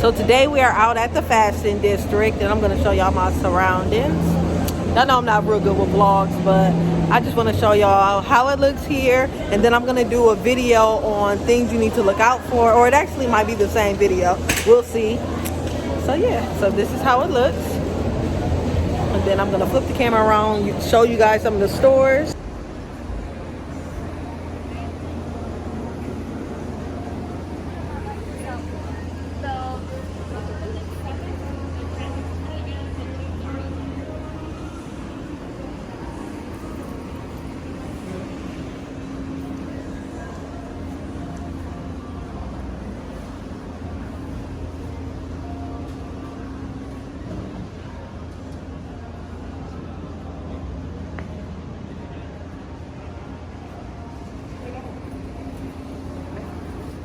So today we are out at the fashion district, and I'm going to show y'all my surroundings. I know I'm not real good with vlogs, but I just want to show y'all how it looks here, and then I'm going to do a video on things you need to look out for, or it actually might be the same video. We'll see. So yeah, so this is how it looks. And then I'm going to flip the camera around, show you guys some of the stores.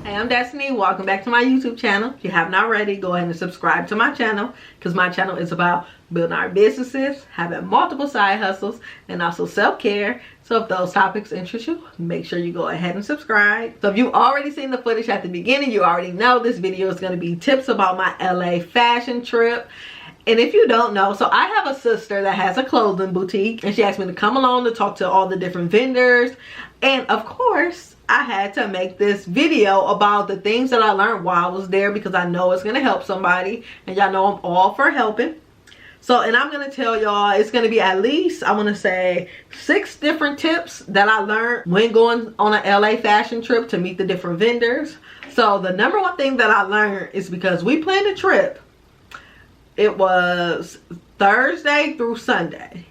Hey, I'm Destiny. Welcome back to my YouTube channel. If you haven't already, go ahead and subscribe to my channel, because my channel is about building our businesses, having multiple side hustles, and also self-care. So if those topics interest you, make sure you go ahead and subscribe. So if you've already seen the footage at the beginning, you already know this video is going to be tips about my LA fashion trip. And if you don't know, so I have a sister that has a clothing boutique, and she asked me to come along to talk to all the different vendors. And of course, I had to make this video about the things that I learned while I was there, because I know it's going to help somebody, and y'all know I'm all for helping. So, and I'm going to tell y'all, it's going to be at least, I want to say, 6 different tips that I learned when going on an LA fashion trip to meet the different vendors. So the number one thing that I learned is, because we planned a trip, it was Thursday through Sunday.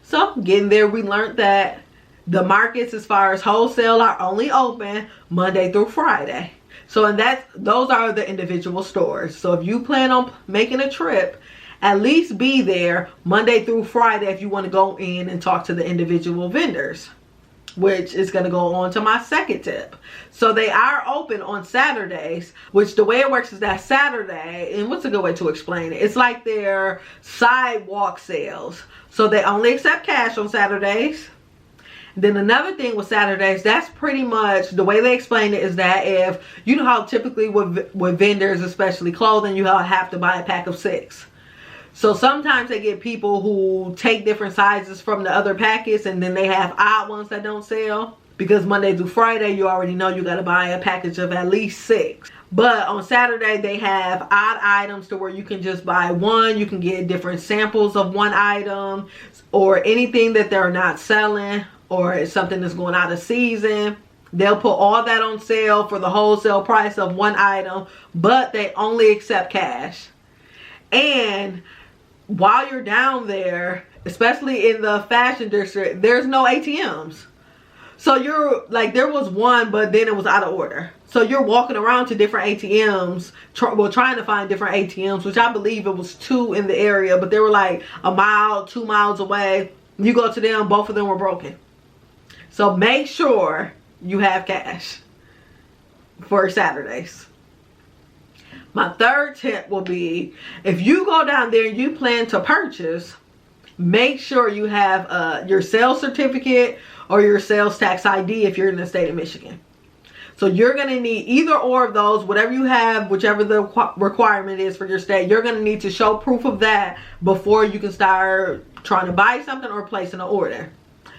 So getting there, we learned that the markets as far as wholesale are only open Monday through Friday. So, and those are the individual stores. So if you plan on making a trip, at least be there Monday through Friday if you want to go in and talk to the individual vendors, which is going to go on to my second tip. So they are open on Saturdays, which the way it works is that Saturday, and what's a good way to explain it? It's like their sidewalk sales. So they only accept cash on Saturdays. Then another thing with Saturdays, that's pretty much the way they explain it, is that if, you know how typically with vendors, especially clothing, you have to buy a pack of 6. So sometimes they get people who take different sizes from the other packets, and then they have odd ones that don't sell. Because Monday through Friday, you already know you got to buy a package of at least 6. But on Saturday, they have odd items to where you can just buy one. You can get different samples of one item, or anything that they're not selling, or it's something that's going out of season. They'll put all that on sale for the wholesale price of one item, but they only accept cash. And while you're down there, especially in the fashion district, there's no ATMs. So you're like, there was one, but then it was out of order. So you're walking around to different ATMs, trying to find different ATMs, which I believe it was 2 in the area, but they were like a mile, 2 miles away. You go to them, both of them were broken. So make sure you have cash for Saturdays. My third tip will be, if you go down there and you plan to purchase, make sure you have your sales certificate or your sales tax ID if you're in the state of Michigan. So you're going to need either or of those, whatever you have, whichever the requirement is for your state. You're going to need to show proof of that before you can start trying to buy something or placing an order.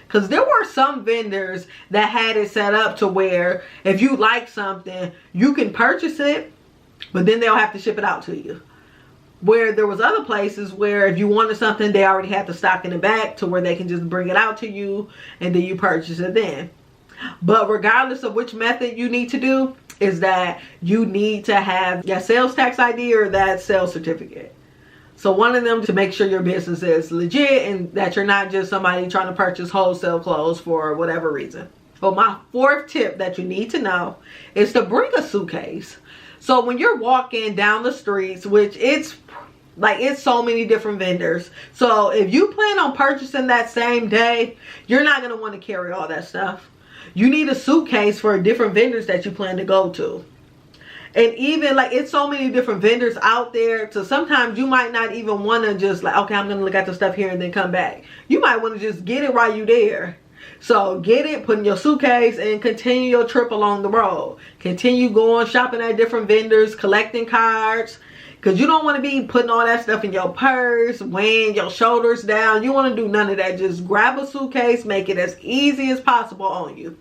Because there were some vendors that had it set up to where if you like something, you can purchase it, but then they'll have to ship it out to you. Where there was other places where if you wanted something, they already had the stock in the back to where they can just bring it out to you and then you purchase it then. But regardless of which method you need to do, is that you need to have your sales tax ID or that sales certificate. So one of them to make sure your business is legit and that you're not just somebody trying to purchase wholesale clothes for whatever reason. But my fourth tip that you need to know is to bring a suitcase. So when you're walking down the streets, which it's so many different vendors. So if you plan on purchasing that same day, you're not going to want to carry all that stuff. You need a suitcase for different vendors that you plan to go to. And even like, it's so many different vendors out there, so sometimes you might not even want to just like, okay, I'm going to look at the stuff here and then come back. You might want to just get it while you're there. So get it, put in your suitcase, and continue your trip along the road. Continue going shopping at different vendors, collecting cards, Because you don't want to be putting all that stuff in your purse, weighing your shoulders down. You want to do none of that. Just grab a suitcase, make it as easy as possible on you.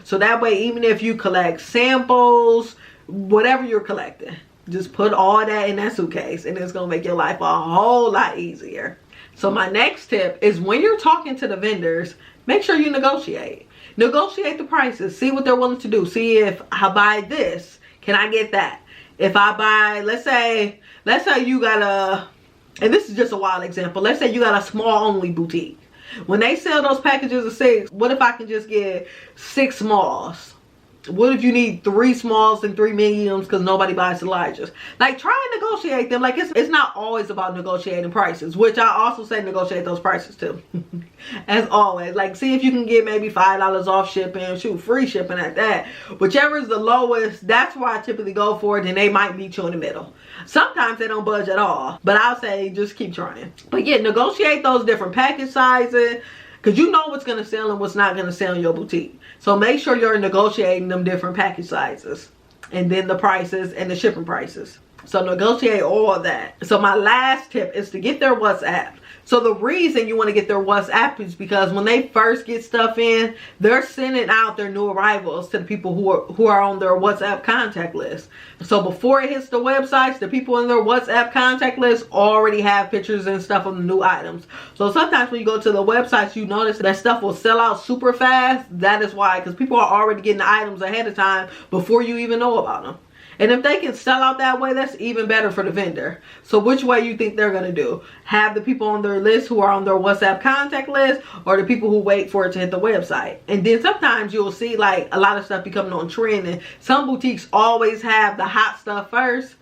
So that way, even if you collect samples, whatever you're collecting, just put all that in that suitcase, and it's going to make your life a whole lot easier. So my next tip is, when you're talking to the vendors, make sure you negotiate. Negotiate the prices. See what they're willing to do. See, if I buy this, can I get that? If I buy, let's say you got a, and this is just a wild example, let's say you got a small only boutique. When they sell those packages of 6, what if I can just get 6 smalls? What if you need 3 smalls and 3 mediums because nobody buys Elijah's? Like, try and negotiate them. Like, it's not always about negotiating prices, which I also say negotiate those prices too. As always, like, see if you can get maybe $5 off shipping, shoot, free shipping at that. Whichever is the lowest, that's where I typically go for it. Then they might meet you in the middle. Sometimes they don't budge at all, but I'll say just keep trying. But yeah, negotiate those different package sizes, because you know what's going to sell and what's not going to sell in your boutique. So make sure you're negotiating them different package sizes, and then the prices and the shipping prices. So negotiate all of that. So my last tip is to get their WhatsApp. So the reason you want to get their WhatsApp is because when they first get stuff in, they're sending out their new arrivals to the people who are on their WhatsApp contact list. So before it hits the websites, the people in their WhatsApp contact list already have pictures and stuff of the new items. So sometimes when you go to the websites, you notice that stuff will sell out super fast. That is why, because people are already getting the items ahead of time before you even know about them. And if they can sell out that way, that's even better for the vendor. So which way you think they're going to do? Have the people on their list who are on their WhatsApp contact list, or the people who wait for it to hit the website? And then sometimes you'll see like a lot of stuff becoming on trend, and some boutiques always have the hot stuff first.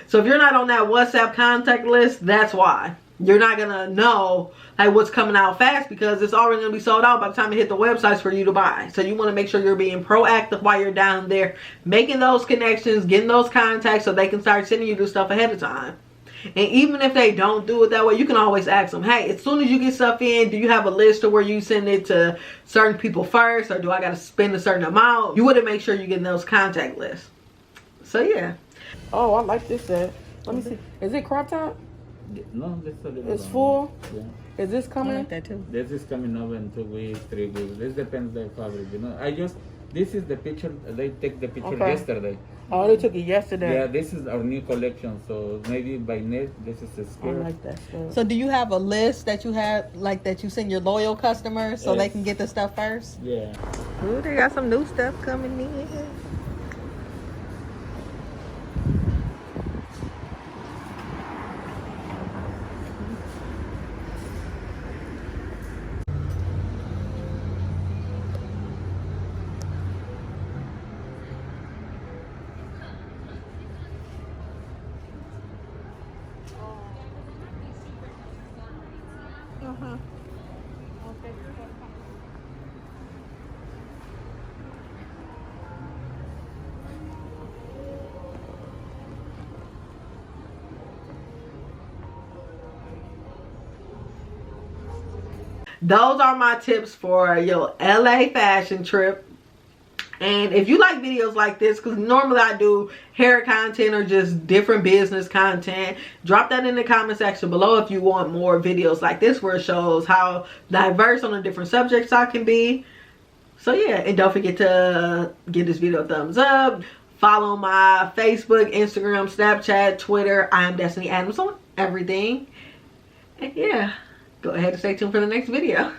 So if you're not on that WhatsApp contact list, that's why. You're not going to know like what's coming out fast, because it's already going to be sold out by the time it hit the websites for you to buy. So you want to make sure you're being proactive while you're down there, making those connections, getting those contacts, so they can start sending you the stuff ahead of time. And even if they don't do it that way, you can always ask them, hey, as soon as you get stuff in, do you have a list of where you send it to certain people first, or do I got to spend a certain amount? You want to make sure you're getting those contact lists. So yeah. Oh, I like this set. Let me see. Is it crop top? No, this is it's full. Yeah. Is this coming? I like that too. This is coming up in 2 weeks, 3 weeks. This depends the fabric, you know. This is the picture, they take the picture yesterday. Oh, they took it yesterday. Yeah, this is our new collection. So maybe by next, this is a skirt. I like that stuff. So do you have a list that you have, like that you send your loyal customers so they can get the stuff first? Yeah. Ooh, they got some new stuff coming in. Those are my tips for your LA fashion trip. And if you like videos like this, because normally I do hair content or just different business content, drop that in the comment section below if you want more videos like this, where it shows how diverse on the different subjects I can be. So yeah, and don't forget to give this video a thumbs up. Follow my Facebook, Instagram, Snapchat, Twitter. I am Destiny Adams on everything. And yeah, go ahead and stay tuned for the next video.